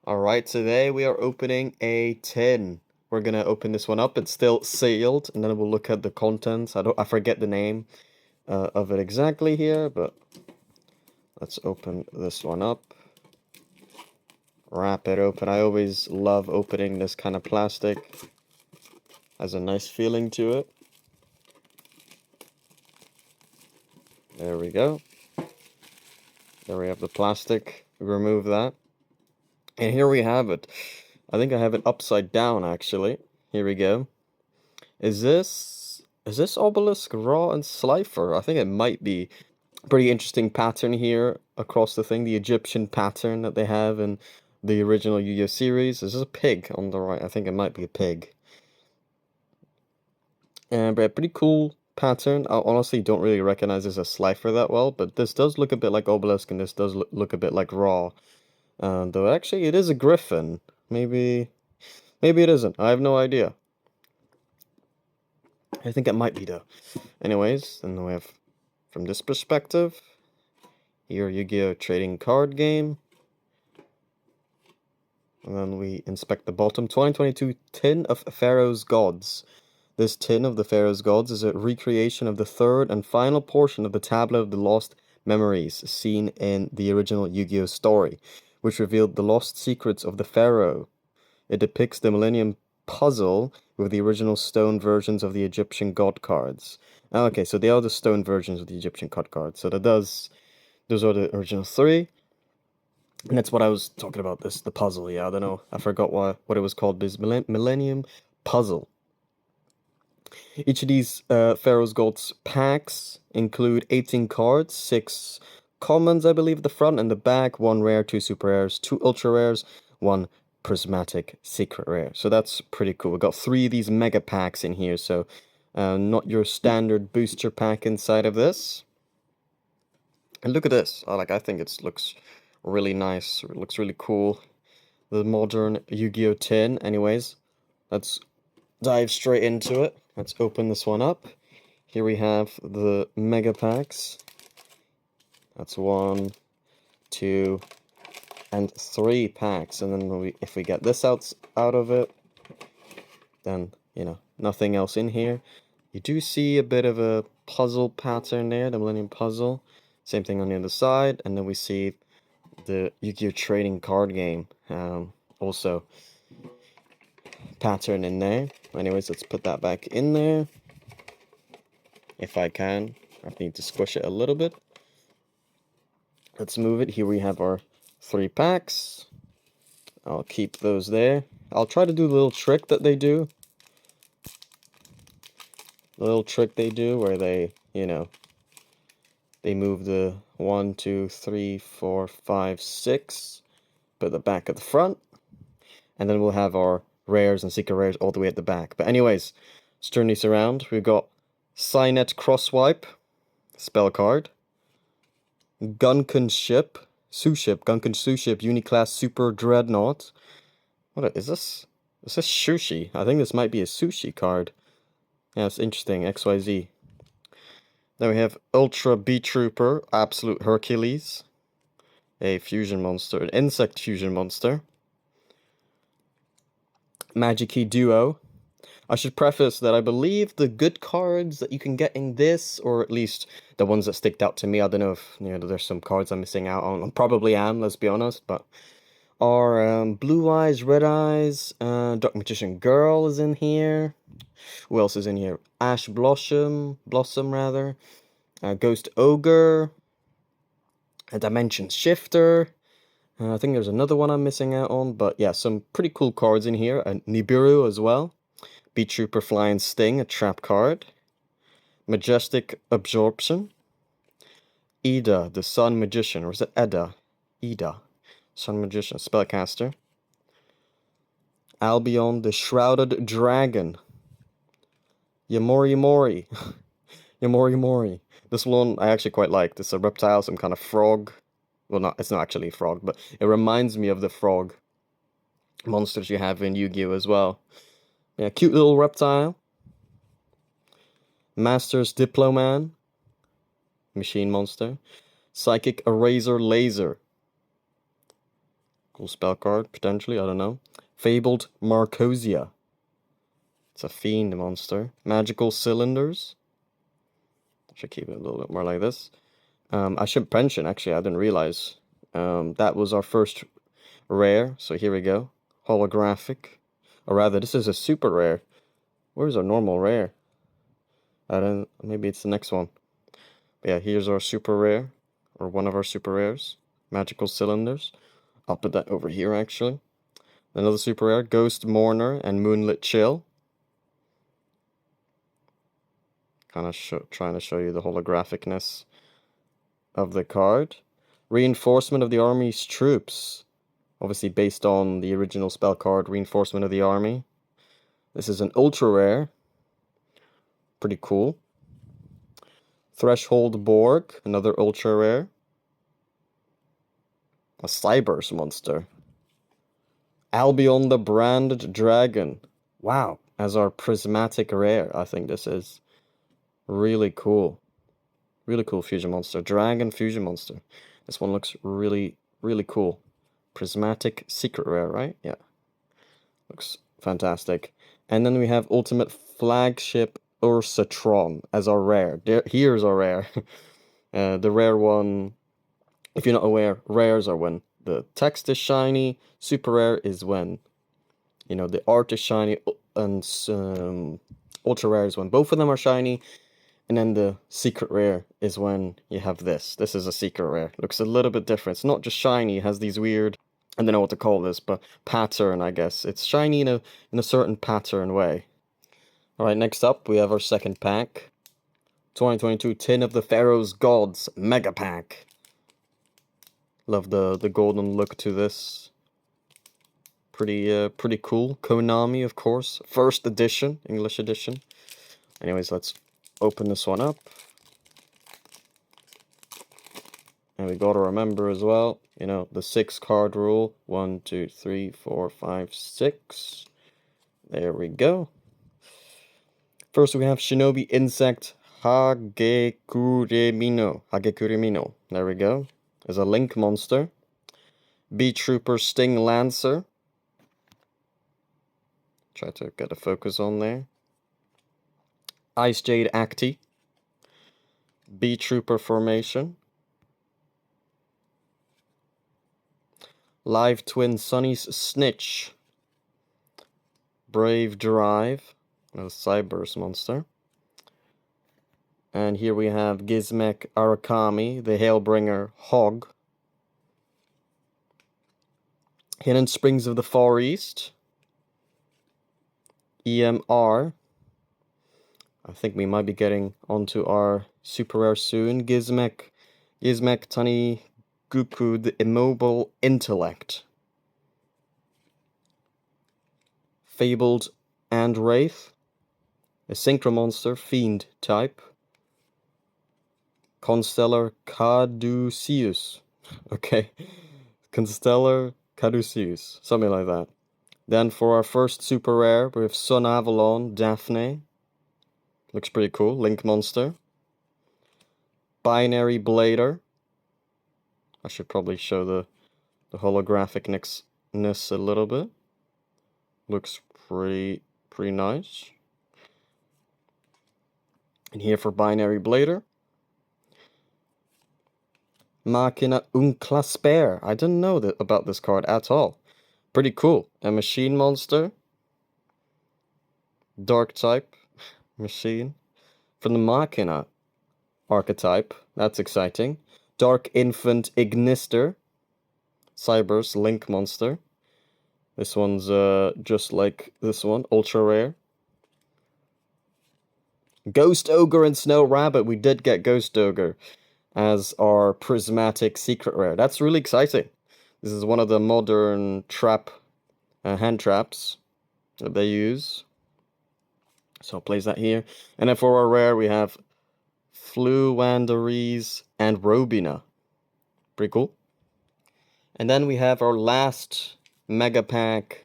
Alright, today we are opening a tin. We're gonna open this one up. It's still sealed, and then we'll look at the contents. I forget the name of it exactly here, but let's open this one up. Wrap it open. I always love opening this kind of plastic. Has a nice feeling to it. There we go. There we have the plastic. Remove that. And here we have it. I think I have it upside down actually. Here we go. Is this Obelisk, Raw, and Slifer? I think it might be. Pretty interesting pattern here across the thing. The Egyptian pattern that they have in the original Yu-Gi-Oh series. This is a pig on the right. I think it might be a pig. But a pretty cool pattern. I honestly don't really recognize this as Slifer that well, but this does look a bit like Obelisk, and this does look a bit like Raw. Though actually it is a griffin. Maybe it isn't. I have no idea. I think it might be though. Anyways, then we have from this perspective, here Yu-Gi-Oh trading card game. And then we inspect the bottom. 2022 Tin of Pharaoh's Gods. This tin of the Pharaoh's Gods is a recreation of the third and final portion of the Tablet of the Lost Memories seen in the original Yu-Gi-Oh story, which revealed the lost secrets of the Pharaoh. It depicts the Millennium Puzzle with the original stone versions of the Egyptian god cards. Okay, so they are the stone versions of the Egyptian god cards. So those are the original three. And that's what I was talking about, the puzzle, yeah, I don't know, I forgot what it was called, this Millennium Puzzle. Each of these Pharaoh's Gods packs include 18 cards, 6 commons, I believe, at the front and the back, 1 rare, 2 super rares, 2 ultra rares, 1 prismatic secret rare. So that's pretty cool. We've got 3 of these mega packs in here, so not your standard booster pack inside of this. And look at this. I think it looks really nice. It looks really cool. The modern Yu-Gi-Oh! Tin. Anyways, let's dive straight into it. Let's open this one up. Here we have the mega packs. That's 1, 2, and 3 packs. And then if we get this out of it, then, nothing else in here. You do see a bit of a puzzle pattern there, the Millennium Puzzle. Same thing on the other side. And then we see the Yu-Gi-Oh! Trading card game. Also pattern in there. Anyways, let's put that back in there. If I can. I need to squish it a little bit. Let's move it. Here we have our 3 packs. I'll keep those there. I'll try to do the little trick that they do. The little trick they do where they, they move the 1, 2, 3, 4, 5, 6, but the back at the front. And then we'll have our rares and secret rares all the way at the back. But anyways, let's turn these around. We've got Cynet Crosswipe, spell card. Gunkan Ship, Gunkan Ship, Uniclass Super Dreadnought. What is this? Is this sushi? I think this might be a sushi card. Yeah, it's interesting. XYZ. Then we have Ultra Beat Trooper, Absolute Hercules. A fusion monster, an insect fusion monster. Magic-Key Duo. I should preface that I believe the good cards that you can get in this, or at least the ones that sticked out to me, I don't know if there's some cards I'm missing out on. I probably am, let's be honest, but are Blue Eyes, Red Eyes, Dark Magician Girl is in here. Who else is in here? Ash Blossom rather. Ghost Ogre. A Dimension Shifter. I think there's another one I'm missing out on, but yeah, some pretty cool cards in here. And Nibiru as well. Beat Trooper Flying Sting, a trap card. Majestic Absorption. Ida, the Sun Magician. Or is it Edda? Ida. Sun Magician, Spellcaster. Albion, the Shrouded Dragon. Yamori Mori. Yamori Mori. This one I actually quite like. It's a reptile, some kind of frog. Well, it's not actually a frog, but it reminds me of the frog monsters you have in Yu-Gi-Oh! As well. Yeah, cute little reptile. Master's Diploman. Machine monster. Psychic Eraser Laser. Cool spell card, potentially, I don't know. Fabled Marcosia. It's a fiend monster. Magical Cylinders. I should keep it a little bit more like this. I should mention, actually, I didn't realize. That was our first rare, so here we go. Holographic. Or rather, this is a super rare. Where's our normal rare? I don't. Maybe it's the next one. But yeah, here's our super rare, or one of our super rares. Magical Cylinders. I'll put that over here, actually. Another super rare, Ghost Mourner and Moonlit Chill. Kind of trying to show you the holographicness of the card. Reinforcement of the Army's Troops. Obviously based on the original spell card, Reinforcement of the Army. This is an ultra rare. Pretty cool. Threshold Borg, another ultra rare. A Cybers monster. Albion the Branded Dragon. Wow, as our prismatic rare, I think this is. Really cool. Really cool fusion monster. Dragon fusion monster. This one looks really, really cool. Prismatic secret rare, right? Yeah. Looks fantastic. And then we have Ultimate Flagship Ursatron as our rare. Here's our rare. The rare one, if you're not aware, rares are when the text is shiny. Super rare is when, you know, the art is shiny. And ultra rare is when both of them are shiny. And then the secret rare is when you have this. This is a secret rare. Looks a little bit different. It's not just shiny. It has these weird, I don't know what to call this, but pattern, I guess. It's shiny in a certain pattern way. Alright, next up, we have our second pack. 2022 Tin of the Pharaoh's Gods Mega Pack. Love the golden look to this. Pretty cool. Konami, of course. First edition, English edition. Anyways, let's open this one up. And we gotta remember as well, you know, the 6 card rule. 1, 2, 3, 4, 5, 6. There we go. First we have Shinobi Insect Hagekurimino. There we go. There's a Link monster. Bee Trooper Sting Lancer. Try to get a focus on there. Ice Jade Acti. Bee Trooper Formation. Live Twin Sunny's Snitch. Brave Drive. A Cyberse monster. And here we have Gizmek Arakami, the Hailbringer Hog. Hidden Springs of the Far East. EMR. I think we might be getting onto our super rare soon. Gizmek Tani Guku, the Immobile Intellect. Fabled and Wraith. A Synchro Monster, Fiend type. Constellar Caduceus. Okay. Constellar Caduceus. Something like that. Then for our first super rare, we have Sun Avalon Daphne. Looks pretty cool. Link monster. Binary Blader. I should probably show the holographicness a little bit. Looks pretty nice. And here for Binary Blader. Machina Unclasper. I didn't know about this card at all. Pretty cool. A machine monster. Dark type machine. From the Machina archetype. That's exciting. Dark Infant Ignister. Cyberse Link monster. This one's just like this one. Ultra rare. Ghost Ogre and Snow Rabbit. We did get Ghost Ogre as our prismatic secret rare. That's really exciting. This is one of the modern hand traps that they use. So I'll place that here. And then for our rare, we have Fluanderies and Robina. Pretty cool. And then we have our last mega pack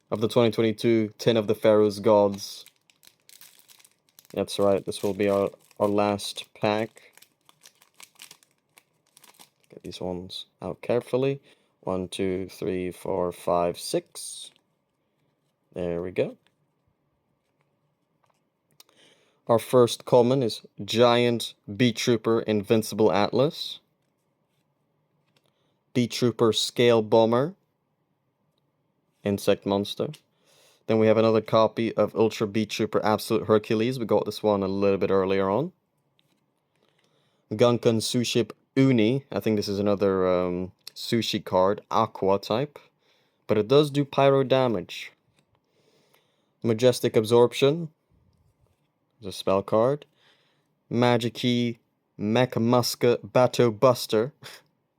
of the 2022 Tin of the Pharaoh's Gods. That's right, this will be our last pack. Get these ones out carefully. 1, 2, 3, 4, 5, 6. There we go. Our first common is Giant Beat Trooper Invincible Atlas. Beat Trooper Scale Bomber. Insect Monster. Then we have another copy of Ultra Beat Trooper Absolute Hercules. We got this one a little bit earlier on. Gunkan Suship Uni. I think this is another sushi card. Aqua type. But it does do pyro damage. Majestic Absorption. There's a spell card. Magic-Key Mech-Muska Bateau Buster.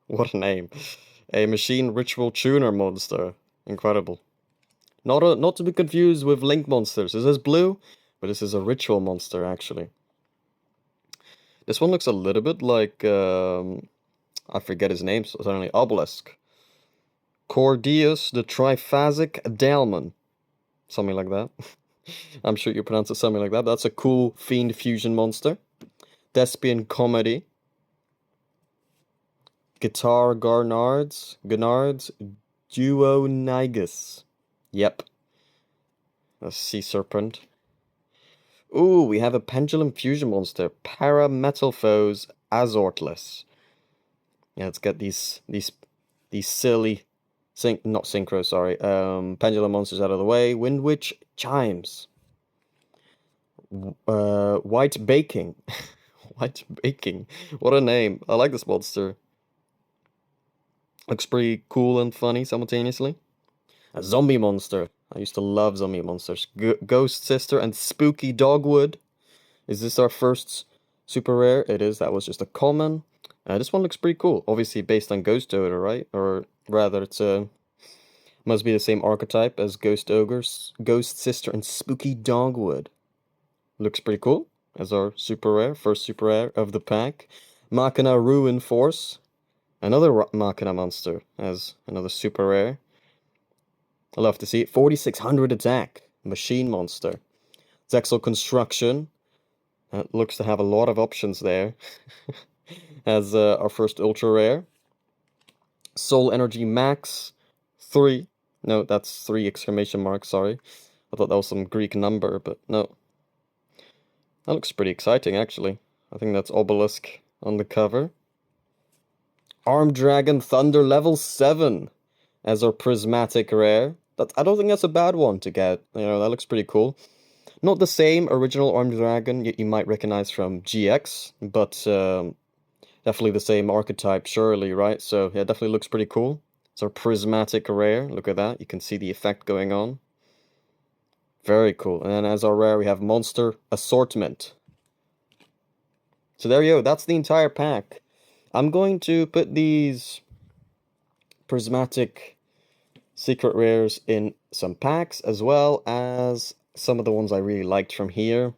What a name. A Machine Ritual Tuner monster. Incredible. Not to be confused with Link monsters. This is blue, but this is a ritual monster, actually. This one looks a little bit like, I forget his name, so suddenly, Obelisk. Cordeus the Triphasic Dalmon. Something like that. I'm sure you pronounce it something like that. That's a cool Fiend Fusion monster. Thespian Comedy. Guitar Garnards. Duonigus. Yep. A Sea Serpent. Ooh, we have a Pendulum Fusion monster. Parametalphose Azortless. Yeah, let's get these silly not synchro, sorry. Pendulum monsters out of the way. Wind Witch Chimes. White Baking. White Baking. What a name. I like this monster. Looks pretty cool and funny simultaneously. A zombie monster. I used to love zombie monsters. Ghost Sister and Spooky Dogwood. Is this our first super rare? It is. That was just a common. This one looks pretty cool. Obviously based on Ghost Ogre, right? Or rather, it's must be the same archetype as Ghost Ogres. Ghost Sister and Spooky Dogwood. Looks pretty cool. As our super rare. First super rare of the pack. Machina Ruin Force. Another Machina monster as another super rare. I love to see it. 4600 attack. Machine monster. Zexal Construction. Looks to have a lot of options there. As our first ultra rare. Soul Energy Max. 3. No, that's 3 exclamation marks, sorry. I thought that was some Greek number, but no. That looks pretty exciting, actually. I think that's Obelisk on the cover. Armed Dragon Thunder level 7 as our prismatic rare. I don't think that's a bad one to get. You know, that looks pretty cool. Not the same original Armed Dragon you might recognize from GX, but definitely the same archetype, surely, right? So, yeah, definitely looks pretty cool. It's our prismatic rare. Look at that. You can see the effect going on. Very cool. And then as our rare, we have Monster Assortment. So there you go. That's the entire pack. I'm going to put these prismatic secret rares in some packs, as well as some of the ones I really liked from here.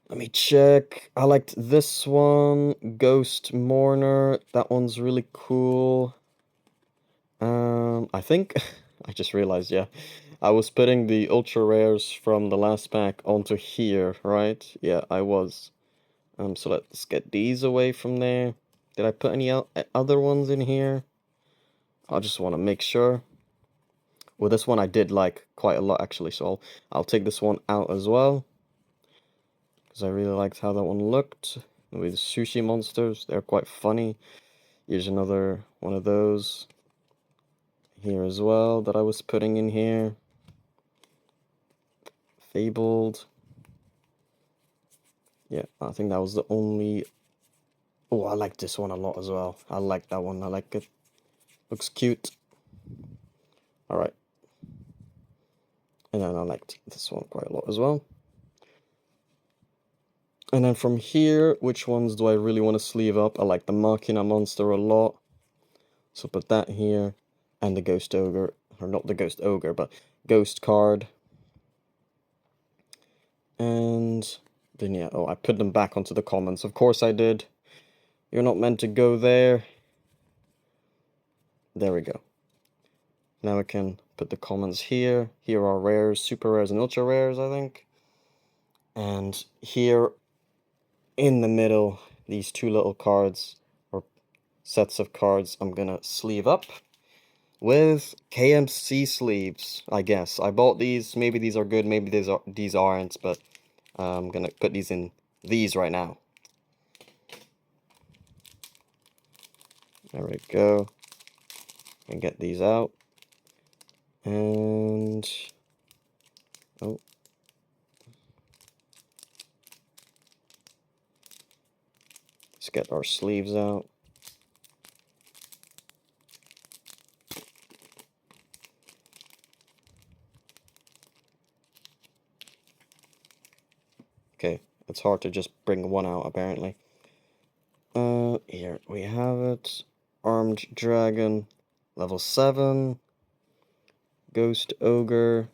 Let me check. I liked this one, Ghost Mourner. That one's really cool. I think I just realized, yeah, I was putting the ultra rares from the last pack onto here, right? Yeah, I was. So let's get these away from there. Did I put any other ones in here? I just want to make sure. Well, this one I did like quite a lot, actually, so I'll take this one out as well. Because I really liked how that one looked. With the sushi monsters, they're quite funny. Here's another one of those here as well that I was putting in here. Fabled. Yeah, I think that was the only... Oh, I like this one a lot as well. I like that one. I like it. Looks cute. Alright. And then I liked this one quite a lot as well. And then from here, which ones do I really want to sleeve up? I like the Machina monster a lot. So put that here. And the Ghost Ogre. Or not the Ghost Ogre, but Ghost card. And then yeah, oh, I put them back onto the commons. Of course I did. You're not meant to go there. There we go. Now we can put the commons here. Here are rares, super rares, and ultra rares, I think. And here in the middle, these two little cards, or sets of cards I'm gonna sleeve up with KMC sleeves, I guess. I bought these. Maybe these are good, maybe these aren't, but I'm gonna put these in these right now. There we go. And get these out. And oh. Let's get our sleeves out. Okay, it's hard to just bring one out apparently. Here we have it. Armed Dragon, level 7. Ghost Ogre.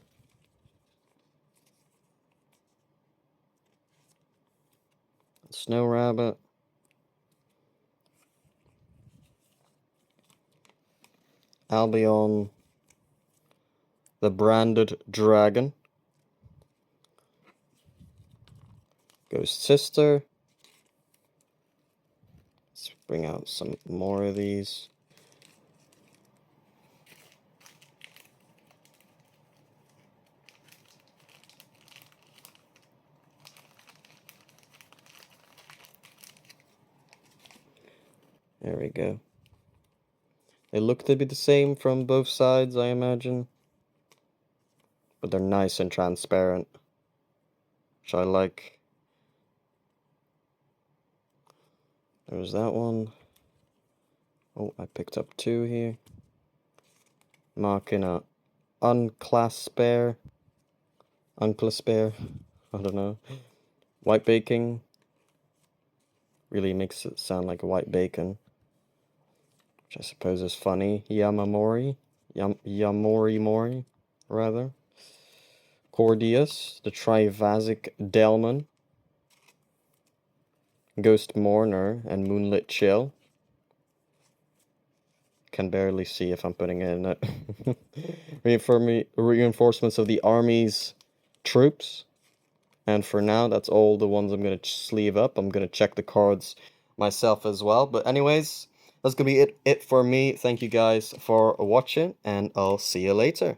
Snow Rabbit. Albion. The Branded Dragon. Ghost Sister. Let's bring out some more of these. There we go. They look to be the same from both sides, I imagine. But they're nice and transparent, which I like. There's that one. Oh, I picked up 2 here. Marking a unclasper. Unclasper. I don't know. White baking. Really makes it sound like white bacon, which I suppose is funny. Yamamori. Yamori Mori, rather. Cordius, the Trivasic Delman. Ghost Mourner and Moonlit Chill. Can barely see if I'm putting in it. Reinforcements of the army's troops. And for now, that's all the ones I'm going to sleeve up. I'm going to check the cards myself as well. But anyways, that's going to be it for me. Thank you guys for watching, and I'll see you later.